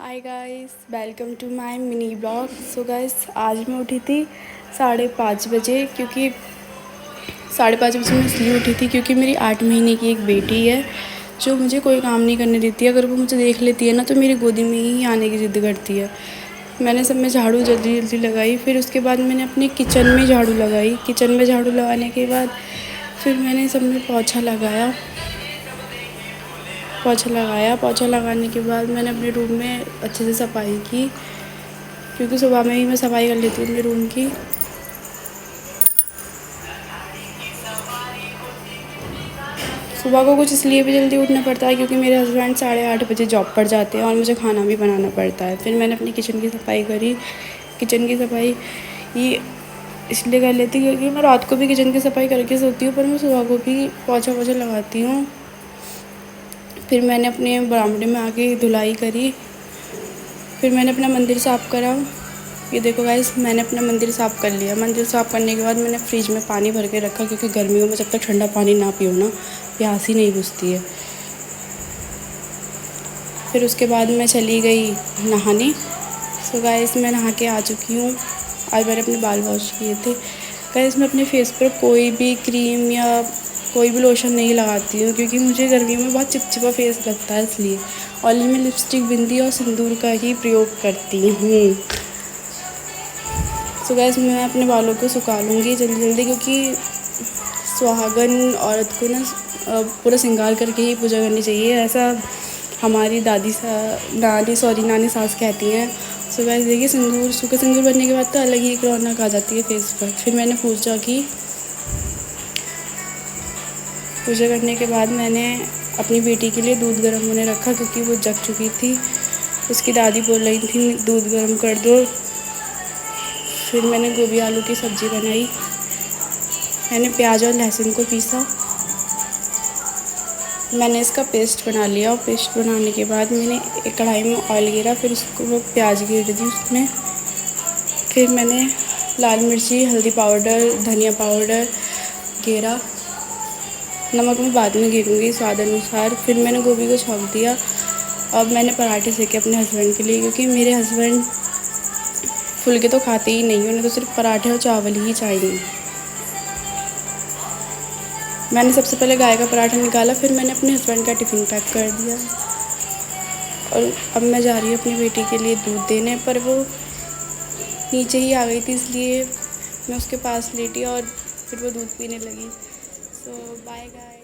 Hi guys, welcome to my mini blog. So guys, आज मैं उठी थी 5:30 बजे, क्योंकि 5:30 बजे मैं इसलिए उठी थी क्योंकि मेरी 8 महीने की एक बेटी है जो मुझे कोई काम नहीं करने देती है। अगर वो मुझे देख लेती है ना तो मेरी गोदी में ही आने की ज़िद करती है। मैंने सब में झाड़ू जल्दी जल्दी लगाई, फिर उसके बाद मैंने अपने किचन में झाड़ू लगाई। किचन में झाड़ू लगाने के बाद फिर मैंने सब में पोछा लगाया। पोछा लगाने के बाद मैंने अपने रूम में अच्छे से सफाई की, क्योंकि सुबह में ही मैं सफाई कर लेती हूँ अपने रूम की। सुबह को कुछ इसलिए भी जल्दी उठना पड़ता है क्योंकि मेरे हस्बैंड 8:30 बजे जॉब पर जाते हैं और मुझे खाना भी बनाना पड़ता है। फिर मैंने अपनी किचन की सफाई करी। किचन की सफाई ये इसलिए कर लेती हूँ क्योंकि मैं रात को भी किचन की सफाई करके सोती हूँ, पर मैं सुबह को भी पोछा लगाती हूँ। फिर मैंने अपने बरामदे में आके धुलाई करी। फिर मैंने अपना मंदिर साफ़ करा। ये देखो गाइस, मैंने अपना मंदिर साफ़ कर लिया। मंदिर साफ़ करने के बाद मैंने फ्रिज में पानी भर के रखा, क्योंकि गर्मियों में जब तक ठंडा पानी ना पियो ना प्यास ही नहीं बुझती है। फिर उसके बाद मैं चली गई नहाने। सो गाइस, मैं नहा के आ चुकी हूँ। आज मैंने अपने बाल वॉश किए थे। गाइस, मैं अपने फेस पर कोई भी क्रीम या कोई भी लोशन नहीं लगाती हूँ, क्योंकि मुझे गर्मियों में बहुत चिपचिपा फेस लगता है, इसलिए ऑनली मैं लिपस्टिक, बिंदी और सिंदूर का ही प्रयोग करती हूँ। सो गाइस, मैं अपने बालों को सुखा लूँगी जल्दी जल्दी, क्योंकि सुहागन औरत को ना पूरा श्रृंगार करके ही पूजा करनी चाहिए, ऐसा हमारी नानी सास कहती हैं। सो गाइस देखिए, सूखा सिंदूर बनने के बाद तो अलग ही एक रौनक आ जाती है फेस पर। फिर मैंने पूजा की। पूजा करने के बाद मैंने अपनी बेटी के लिए दूध गर्म होने रखा, क्योंकि वो जग चुकी थी। उसकी दादी बोल रही थी दूध गर्म कर दो। फिर मैंने गोभी आलू की सब्ज़ी बनाई। मैंने प्याज और लहसुन को पीसा। मैंने इसका पेस्ट बना लिया, और पेस्ट बनाने के बाद मैंने एक कढ़ाई में ऑयल गिरा, फिर उसको वो प्याज गिर दी उसमें। फिर मैंने लाल मिर्ची, हल्दी पाउडर, धनिया पाउडर गिरा। नमक मैं बाद में गिरूँगी स्वाद अनुसार। फिर मैंने गोभी को छौंक दिया। अब मैंने पराठे सेके अपने हस्बैंड के लिए, क्योंकि मेरे हस्बैंड फुलके तो खाते ही नहीं, उन्हें तो सिर्फ पराठे और चावल ही चाहिए। मैंने सबसे पहले गाय का पराठा निकाला, फिर मैंने अपने हस्बैंड का टिफ़िन पैक कर दिया, और अब मैं जा रही हूँ अपनी बेटी के लिए दूध देने। पर वो नीचे ही आ गई थी, इसलिए मैं उसके पास लेटी और फिर वो दूध पीने लगी। सो बाय गाइस।